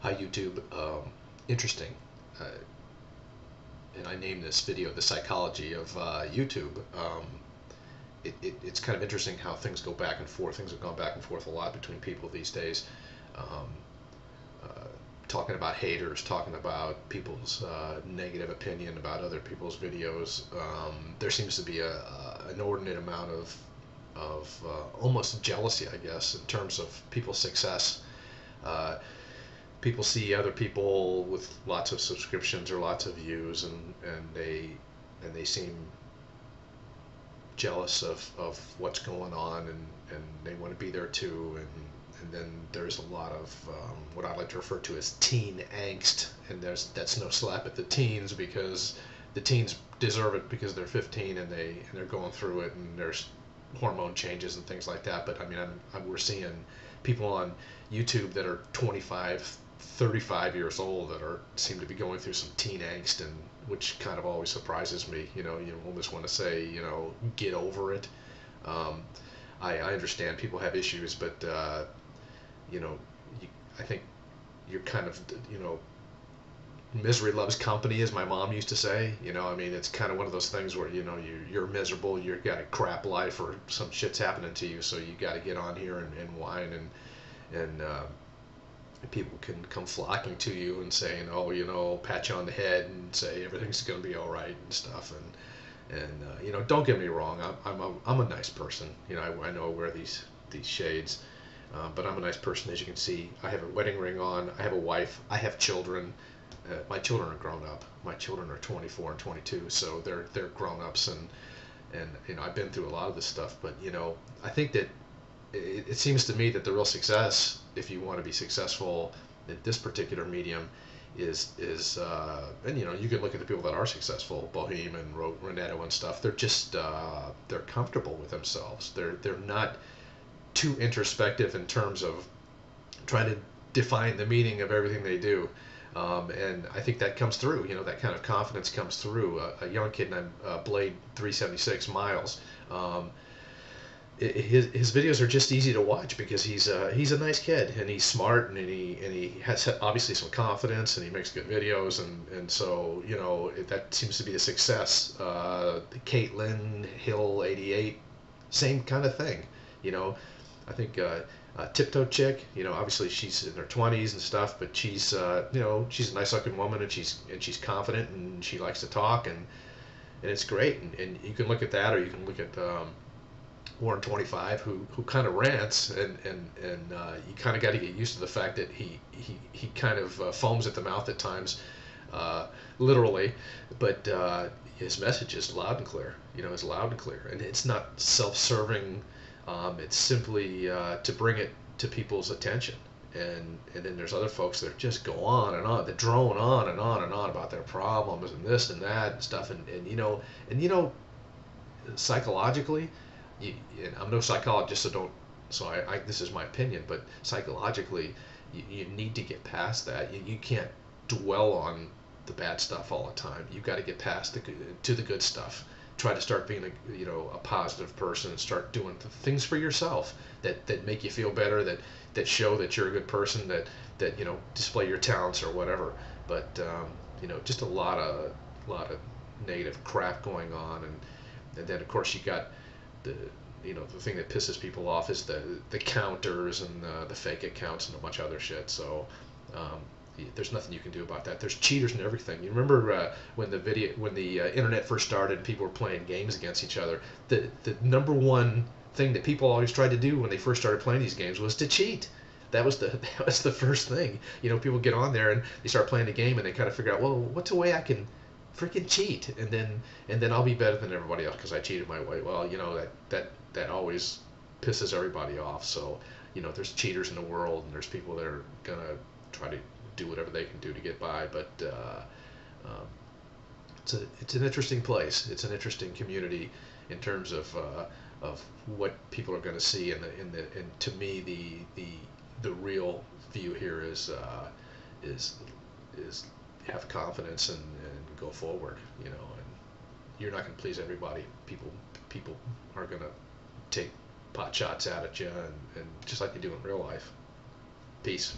Hi YouTube. Interesting. Uh, and I named this video "The Psychology of YouTube." It's kind of interesting how things go back and forth. Things have gone back and forth a lot between people these days. Um, uh, Talking about haters, talking about people's negative opinion about other people's videos. There seems to be an inordinate amount of almost jealousy, I guess, in terms of people's success. Uh, People see other people with lots of subscriptions or lots of views, and they seem jealous of what's going on, and they want to be there too. And then there's a lot of what I like to refer to as teen angst, and that's no slap at the teens, because the teens deserve it because they're 15 and they're going through it, and there's hormone changes and things like that. But I mean, we're seeing people on YouTube that are 25, 35 years old that are seem to be going through some teen angst, and which kind of always surprises me. You almost want to say, get over it. Um, I understand people have issues, but you know, you, I think you're kind of, misery loves company, as my mom used to say. I mean, it's kind of one of those things where, you're miserable, you've got a crap life, or some shit's happening to you, so you got to get on here and whine, and people can come flocking to you and saying, oh, pat you on the head and say everything's going to be all right and stuff. And don't get me wrong, I'm a nice person. I know I wear these shades, but I'm a nice person, as you can see. I have a wedding ring on. I have a wife. I have children. My children are grown up. My children are 24 and 22, so they're grown ups, and I've been through a lot of this stuff. But I think that it seems to me that the real success, if you want to be successful in this particular medium, is and you can look at the people that are successful, Bohem and Reneto and stuff. They're just they're comfortable with themselves. They're not too introspective in terms of trying to define the meaning of everything they do. And I think that comes through. That kind of confidence comes through. A young kid named Blade 376 Miles. His videos are just easy to watch because he's a nice kid, and he's smart, and he has obviously some confidence, and he makes good videos, and so that seems to be a success. Caitlin Hill 88, same kind of thing. you know I think Tiptoe Chick, obviously she's in her 20s and stuff, but she's a nice looking woman, and she's confident, and she likes to talk, and it's great. And you can look at that, or you can look at Warren 25, who kind of rants, and you kind of got to get used to the fact that he kind of foams at the mouth at times, literally, but his message is loud and clear. It's loud and clear, and it's not self-serving. It's simply to bring it to people's attention. And then there's other folks that just go on and on, that drone on and on and on about their problems and this and that and stuff, and psychologically, and I'm no psychologist, so don't. So this is my opinion, but psychologically, you need to get past that. You can't dwell on the bad stuff all the time. You've got to get past to the good stuff. Try to start being a positive person, and start doing things for yourself that make you feel better, that show that you're a good person, that display your talents or whatever. But just a lot of negative crap going on, and then of course you got the the thing that pisses people off is the counters and the fake accounts and a bunch of other shit. So there's nothing you can do about that. There's cheaters and everything. You remember when the internet first started and people were playing games against each other, the number one thing that people always tried to do when they first started playing these games was to cheat. That was the first thing. People get on there and they start playing the game, and they kind of figure out, well, what's a way I can freaking cheat, and then I'll be better than everybody else because I cheated my way. Well, that always pisses everybody off. So there's cheaters in the world, and there's people that are gonna try to do whatever they can do to get by. But um, it's an interesting place. It's an interesting community in terms of what people are going to see, and to me the real view here is have confidence, and go forward. And you're not going to please everybody. People are going to take pot shots out at you, and just like they do in real life. Peace.